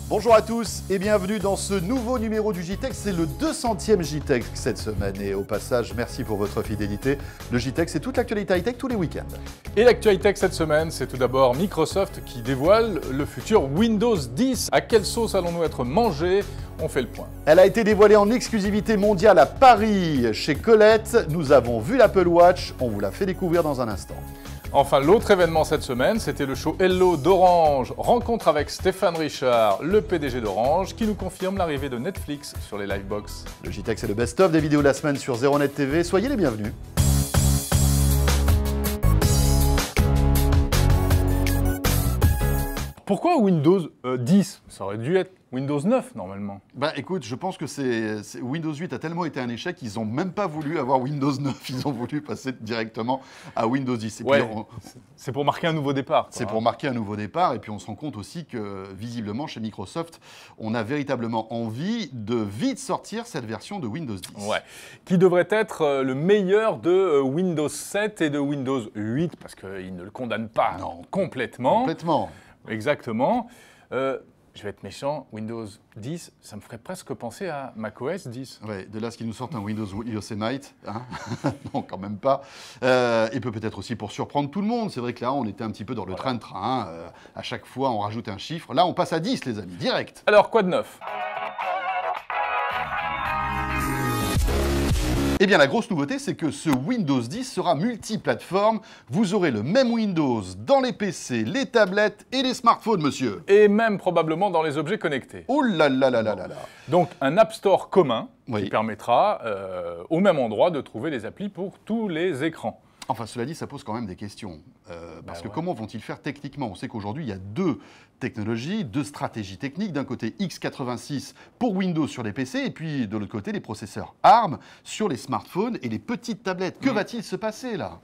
Bonjour à tous et bienvenue dans ce nouveau numéro du JTech. C'est le 200e JTech cette semaine et au passage, merci pour votre fidélité. Le JTech, c'est toute l'actualité high-tech tous les week-ends. Et l'actualité cette semaine, c'est tout d'abord Microsoft qui dévoile le futur Windows 10. À quelle sauce allons-nous être mangés? On fait le point. Elle a été dévoilée en exclusivité mondiale à Paris chez Colette. Nous avons vu l'Apple Watch, on vous l'a fait découvrir dans un instant. Enfin, l'autre événement cette semaine, c'était le show Hello d'Orange. Rencontre avec Stéphane Richard, le PDG d'Orange, qui nous confirme l'arrivée de Netflix sur les Livebox. Le JTech, c'est le best-of des vidéos de la semaine sur ZeroNet TV. Soyez les bienvenus. Pourquoi Windows 10? Ça aurait dû être Windows 9 normalement. Bah écoute, je pense que Windows 8 a tellement été un échec qu'ils n'ont même pas voulu avoir Windows 9. Ils ont voulu passer directement à Windows 10. Et ouais, puis c'est pour marquer un nouveau départ. C'est pour marquer un nouveau départ. Et puis on se rend compte aussi que visiblement chez Microsoft, on a véritablement envie de vite sortir cette version de Windows 10. Ouais, qui devrait être le meilleur de Windows 7 et de Windows 8 parce qu'ils ne le condamnent pas complètement. Complètement. Exactement. Je vais être méchant, Windows 10, ça me ferait presque penser à macOS 10. Ouais, de là, ce qui nous sortent un Windows Yosemite, hein non, quand même pas. Et peut-être aussi pour surprendre tout le monde. C'est vrai que là, on était un petit peu dans le train-train. À chaque fois, on rajoute un chiffre. Là, on passe à 10, les amis, direct. Alors, quoi de neuf ? Eh bien, la grosse nouveauté, c'est que ce Windows 10 sera multiplateforme. Vous aurez le même Windows dans les PC, les tablettes et les smartphones, monsieur. Et même probablement dans les objets connectés. Oh là là là là là là. Donc, un App Store commun qui permettra au même endroit de trouver les applis pour tous les écrans. Enfin, cela dit, ça pose quand même des questions. Parce que comment vont-ils faire techniquement? On sait qu'aujourd'hui, il y a deux technologies, deux stratégies techniques. D'un côté, x86 pour Windows sur les PC, et puis de l'autre côté, les processeurs ARM sur les smartphones et les petites tablettes. Que va-t-il se passer là?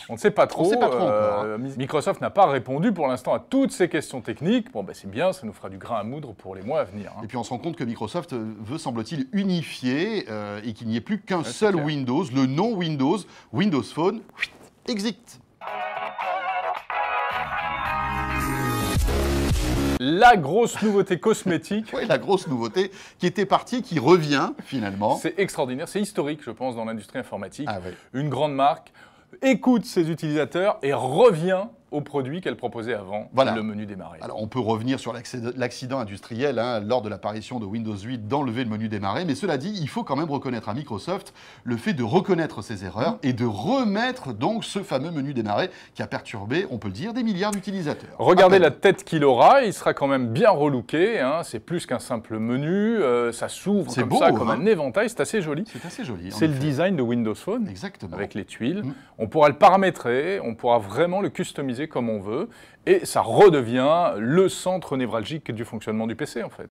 On ne sait pas trop. On ne sait pas trop encore. Microsoft n'a pas répondu pour l'instant à toutes ces questions techniques. Bon, ben c'est bien, ça nous fera du grain à moudre pour les mois à venir. Et puis on se rend compte que Microsoft veut, semble-t-il, unifier et qu'il n'y ait plus qu'un seul Windows, le nom Windows, Windows Phone, exit. La grosse nouveauté cosmétique. Oui, la grosse nouveauté qui était partie, qui revient finalement. C'est extraordinaire, c'est historique, je pense, dans l'industrie informatique. Ah, oui. Une grande marque écoute ses utilisateurs et revient au produit qu'elle proposait avant, le menu démarrer. Alors on peut revenir sur l'accident industriel lors de l'apparition de Windows 8 d'enlever le menu démarrer, mais cela dit, il faut quand même reconnaître à Microsoft le fait de reconnaître ses erreurs et de remettre donc ce fameux menu démarrer qui a perturbé, on peut le dire, des milliards d'utilisateurs. Regardez la tête qu'il aura, il sera quand même bien relooké, c'est plus qu'un simple menu, ça s'ouvre comme ça, comme un éventail, c'est assez joli. C'est assez joli. C'est le design de Windows Phone, exactement, avec les tuiles. On pourra le paramétrer, on pourra vraiment le customiser comme on veut, et ça redevient le centre névralgique du fonctionnement du PC en fait.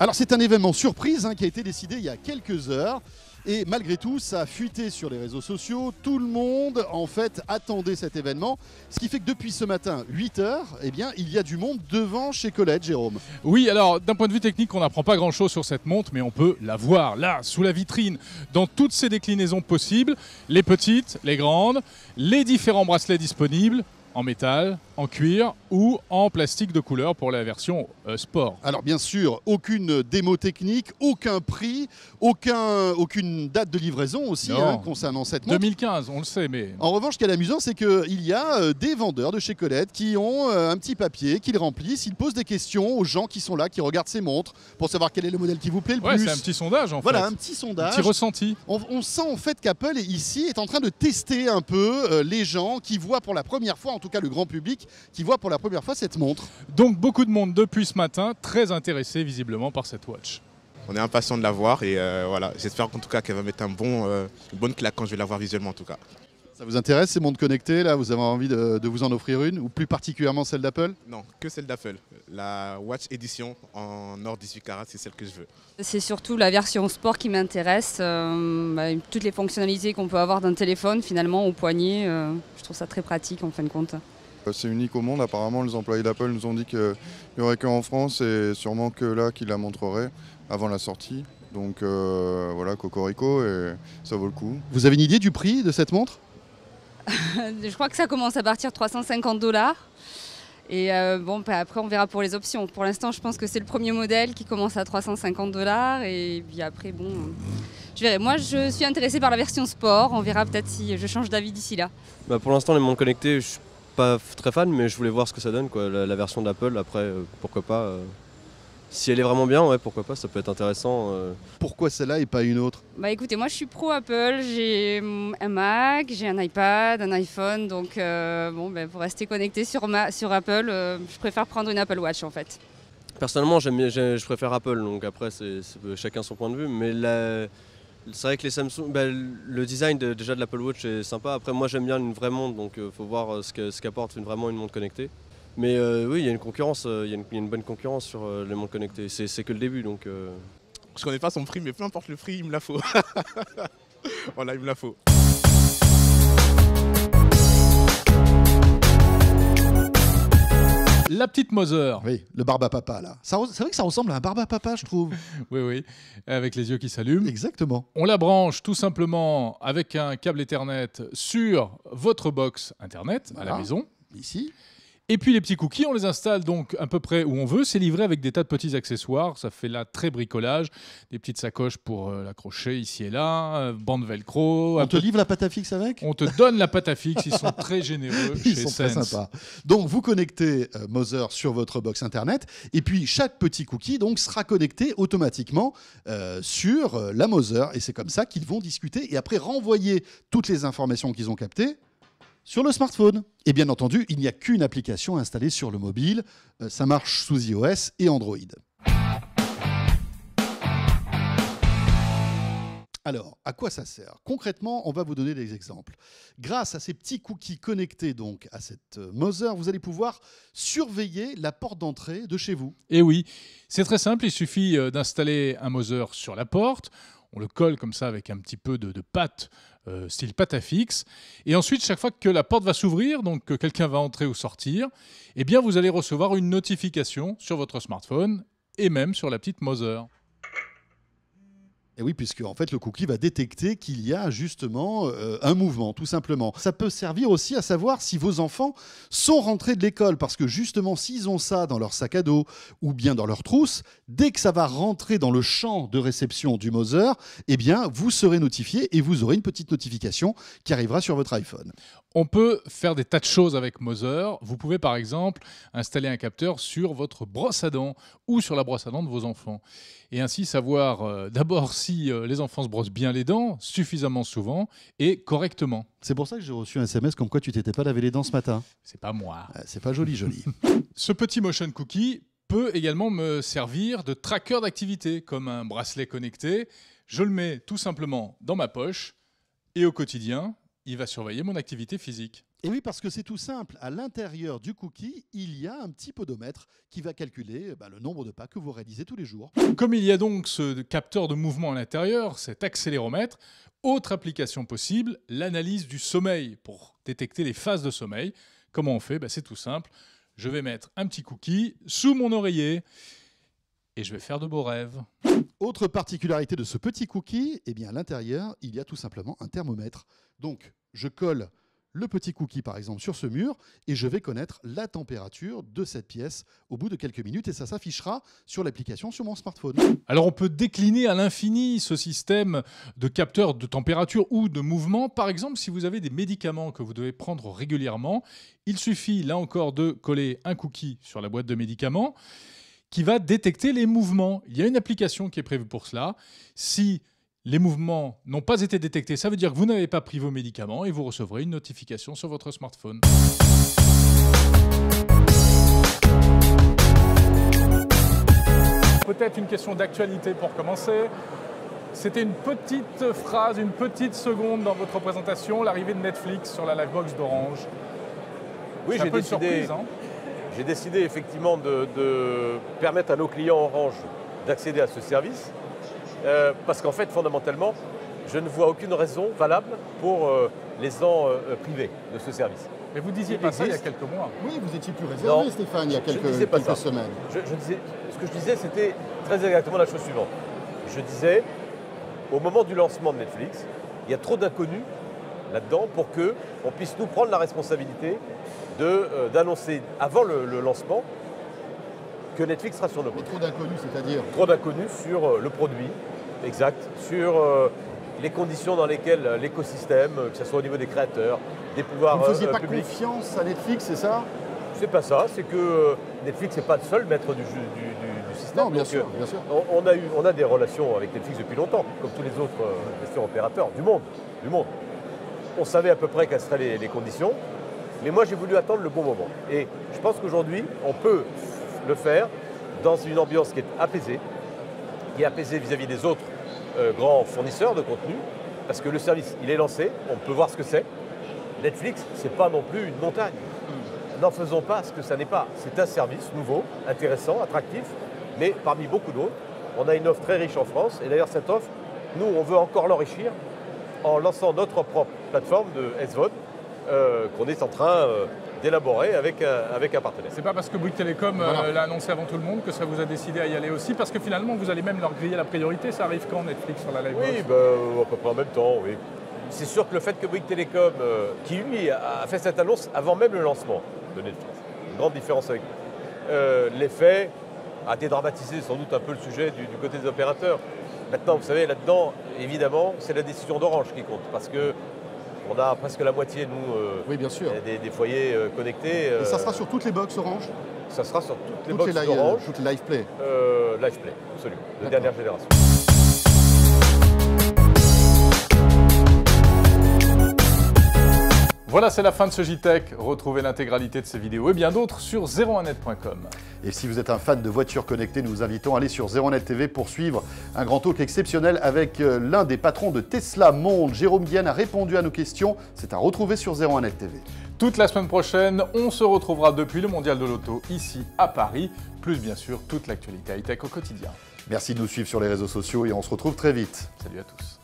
Alors c'est un événement surprise qui a été décidé il y a quelques heures. Et malgré tout, ça a fuité sur les réseaux sociaux. Tout le monde, en fait, attendait cet événement. Ce qui fait que depuis ce matin, 8h, eh bien, il y a du monde devant chez Colette, Jérôme. Oui, alors, d'un point de vue technique, on n'apprend pas grand-chose sur cette montre, mais on peut la voir, là, sous la vitrine, dans toutes ses déclinaisons possibles. Les petites, les grandes, les différents bracelets disponibles, en métal, en cuir ou en plastique de couleur pour la version sport. Alors bien sûr, aucune démo technique, aucun prix, aucune date de livraison aussi concernant cette montre. 2015, on le sait, mais... En revanche, ce qui est amusant, c'est qu'il y a des vendeurs de chez Colette qui ont un petit papier, qu'ils remplissent, ils posent des questions aux gens qui sont là, qui regardent ces montres, pour savoir quel est le modèle qui vous plaît le plus. C'est un petit sondage en fait. Voilà, un petit sondage. Un petit ressenti. On sent en fait qu'Apple ici est en train de tester un peu les gens qui voient pour la première fois, en tout cas le grand public, qui voit pour la première fois cette montre. Donc beaucoup de monde depuis ce matin, très intéressé visiblement par cette watch. On est impatient de la voir et voilà, j'espère en tout cas qu'elle va mettre une bonne claque quand je vais la voir visuellement en tout cas. Ça vous intéresse ces montres connectées là? Vous avez envie de vous en offrir une, ou plus particulièrement celle d'Apple? Non, que celle d'Apple. La Watch Edition en or 18 carats, c'est celle que je veux. C'est surtout la version sport qui m'intéresse. Toutes les fonctionnalités qu'on peut avoir d'un téléphone finalement au poignet, je trouve ça très pratique en fin de compte. C'est unique au monde, apparemment les employés d'Apple nous ont dit qu'il n'y aurait qu'en France et sûrement que là qu'ils la montreraient avant la sortie. Donc voilà, cocorico, et ça vaut le coup. Vous avez une idée du prix de cette montre? Je crois que ça commence à partir de 350 $. Et bon, après, on verra pour les options. Pour l'instant, je pense que c'est le premier modèle qui commence à 350 $. Et puis après, bon, je verrai. Moi, je suis intéressée par la version sport. On verra peut-être si je change d'avis d'ici là. Bah pour l'instant, les montres connectées, je suis pas très fan, mais je voulais voir ce que ça donne, quoi. La version d'Apple, après, pourquoi pas. Si elle est vraiment bien, ouais, pourquoi pas, ça peut être intéressant. Pourquoi celle-là et pas une autre? Bah écoutez, moi je suis pro Apple, j'ai un Mac, j'ai un iPad, un iPhone, donc bon, pour rester connecté sur Apple, je préfère prendre une Apple Watch en fait. Personnellement, je préfère Apple, donc après, c'est chacun son point de vue, mais c'est vrai que les Samsung, le design déjà de l'Apple Watch est sympa. Après, moi j'aime bien une vraie montre, donc il faut voir ce qu'apporte vraiment une montre connectée. Mais oui, il y a une concurrence, il y a une bonne concurrence sur les montres connectées. C'est que le début, donc. Je connais pas son prix, mais peu importe le prix, il me la faut. Voilà, il me la faut. La petite Moser. Oui, le barbe à papa là. C'est vrai que ça ressemble à un barbe à papa, je trouve. Oui, oui, avec les yeux qui s'allument. Exactement. On la branche tout simplement avec un câble Ethernet sur votre box Internet à la maison. Ici. Et puis les petits cookies, on les installe donc à peu près où on veut. C'est livré avec des tas de petits accessoires. Ça fait là très bricolage. Des petites sacoches pour l'accrocher ici et là, bande velcro. On te livre la pâte à fixe avec? On te donne la pâte à fixe. Ils sont très généreux Ils chez sont très Sense. sympas. Donc vous connectez Moser sur votre box Internet. Et puis chaque petit cookie donc, sera connecté automatiquement sur la Moser. Et c'est comme ça qu'ils vont discuter et après renvoyer toutes les informations qu'ils ont captées sur le smartphone. Et bien entendu, il n'y a qu'une application installée sur le mobile. Ça marche sous iOS et Android. Alors, à quoi ça sert? Concrètement, on va vous donner des exemples. Grâce à ces petits cookies connectés donc à cette Moser, vous allez pouvoir surveiller la porte d'entrée de chez vous. Et oui, c'est très simple. Il suffit d'installer un Moser sur la porte. On le colle comme ça avec un petit peu de pâte, style pâte à fixe. Et ensuite, chaque fois que la porte va s'ouvrir, donc que quelqu'un va entrer ou sortir, eh bien, vous allez recevoir une notification sur votre smartphone et même sur la petite Moser. Et oui, puisque en fait, le cookie va détecter qu'il y a justement un mouvement, tout simplement. Ça peut servir aussi à savoir si vos enfants sont rentrés de l'école, parce que justement, s'ils ont ça dans leur sac à dos ou bien dans leur trousse, dès que ça va rentrer dans le champ de réception du Moser, eh bien, vous serez notifié et vous aurez une petite notification qui arrivera sur votre iPhone. On peut faire des tas de choses avec Moser. Vous pouvez par exemple installer un capteur sur votre brosse à dents ou sur la brosse à dents de vos enfants. Et ainsi savoir d'abord si les enfants se brossent bien les dents, suffisamment souvent et correctement. C'est pour ça que j'ai reçu un SMS comme quoi tu t'étais pas lavé les dents ce matin. C'est pas moi. C'est pas joli, joli. Ce petit motion cookie peut également me servir de tracker d'activité, comme un bracelet connecté. Je le mets tout simplement dans ma poche et au quotidien, il va surveiller mon activité physique. Et oui, parce que c'est tout simple. À l'intérieur du cookie, il y a un petit podomètre qui va calculer le nombre de pas que vous réalisez tous les jours. Comme il y a donc ce capteur de mouvement à l'intérieur, cet accéléromètre, autre application possible, l'analyse du sommeil pour détecter les phases de sommeil. Comment on fait? C'est tout simple. Je vais mettre un petit cookie sous mon oreiller et je vais faire de beaux rêves. Autre particularité de ce petit cookie, eh bien à l'intérieur, il y a tout simplement un thermomètre. Donc, je colle le petit cookie, par exemple, sur ce mur et je vais connaître la température de cette pièce au bout de quelques minutes et ça s'affichera sur l'application sur mon smartphone. Alors, on peut décliner à l'infini ce système de capteur de température ou de mouvement. Par exemple, si vous avez des médicaments que vous devez prendre régulièrement, il suffit, là encore, de coller un cookie sur la boîte de médicaments qui va détecter les mouvements. Il y a une application qui est prévue pour cela. Si les mouvements n'ont pas été détectés, ça veut dire que vous n'avez pas pris vos médicaments et vous recevrez une notification sur votre smartphone. Peut-être une question d'actualité pour commencer. C'était une petite phrase, une petite seconde dans votre présentation, l'arrivée de Netflix sur la Livebox d'Orange. Oui, j'ai décidé effectivement de permettre à nos clients Orange d'accéder à ce service. Parce qu'en fait, fondamentalement, je ne vois aucune raison valable pour les gens privés de ce service. Mais vous disiez pas ça il y a quelques mois. Oui, vous étiez plus réservé, Stéphane, il y a quelques semaines. Ce que je disais, c'était très exactement la chose suivante. je disais, au moment du lancement de Netflix, il y a trop d'inconnus là-dedans pour qu'on puisse nous prendre la responsabilité d'annoncer avant le lancement que Netflix sera sur nos boîtes. Trop d'inconnus, c'est-à-dire? Trop d'inconnus sur le produit, exact, sur les conditions dans lesquelles l'écosystème, que ce soit au niveau des créateurs, des pouvoirs publics. Vous ne faisiez pas confiance à Netflix, c'est ça? C'est pas ça, c'est que Netflix n'est pas le seul maître du système. Non, bien sûr, bien sûr. On a des relations avec Netflix depuis longtemps, comme tous les autres gestionnaires opérateurs du monde. On savait à peu près quelles seraient les conditions, mais moi j'ai voulu attendre le bon moment. Et je pense qu'aujourd'hui, on peut le faire dans une ambiance qui est apaisée vis-à-vis des autres grands fournisseurs de contenu, parce que le service, il est lancé, on peut voir ce que c'est. Netflix, c'est pas non plus une montagne. N'en faisons pas ce que ça n'est pas. C'est un service nouveau, intéressant, attractif, mais parmi beaucoup d'autres. On a une offre très riche en France, et d'ailleurs cette offre, nous, on veut encore l'enrichir en lançant notre propre plateforme de SVOD qu'on est en train d'élaborer avec un partenaire. C'est pas parce que Bouygues Télécom l'a annoncé avant tout le monde que ça vous a décidé à y aller aussi, parce que finalement vous allez même leur griller la priorité. Ça arrive quand Netflix sur la Livebox? Oui, à peu près en même temps, oui. C'est sûr que le fait que Bouygues Télécom, qui lui a fait cette annonce avant même le lancement de Netflix, une grande différence avec l'effet a dédramatisé sans doute un peu le sujet du côté des opérateurs. Maintenant, vous savez, là-dedans, évidemment, c'est la décision d'Orange qui compte, parce que on a presque la moitié, nous, oui, bien sûr. Des foyers connectés. Et ça sera sur toutes les box Orange? Ça sera sur toutes les box Orange. Toutes les Live Play? Live Play, absolument, de dernière génération. Voilà, c'est la fin de ce JTech. Retrouvez l'intégralité de ces vidéos et bien d'autres sur 01net.com. Et si vous êtes un fan de voitures connectées, nous vous invitons à aller sur 01net TV pour suivre un grand talk exceptionnel avec l'un des patrons de Tesla Monde. Jérôme Guillen a répondu à nos questions. C'est à retrouver sur 01net TV. Toute la semaine prochaine, on se retrouvera depuis le Mondial de l'Auto, ici à Paris, plus bien sûr toute l'actualité high-tech au quotidien. Merci de nous suivre sur les réseaux sociaux et on se retrouve très vite. Salut à tous.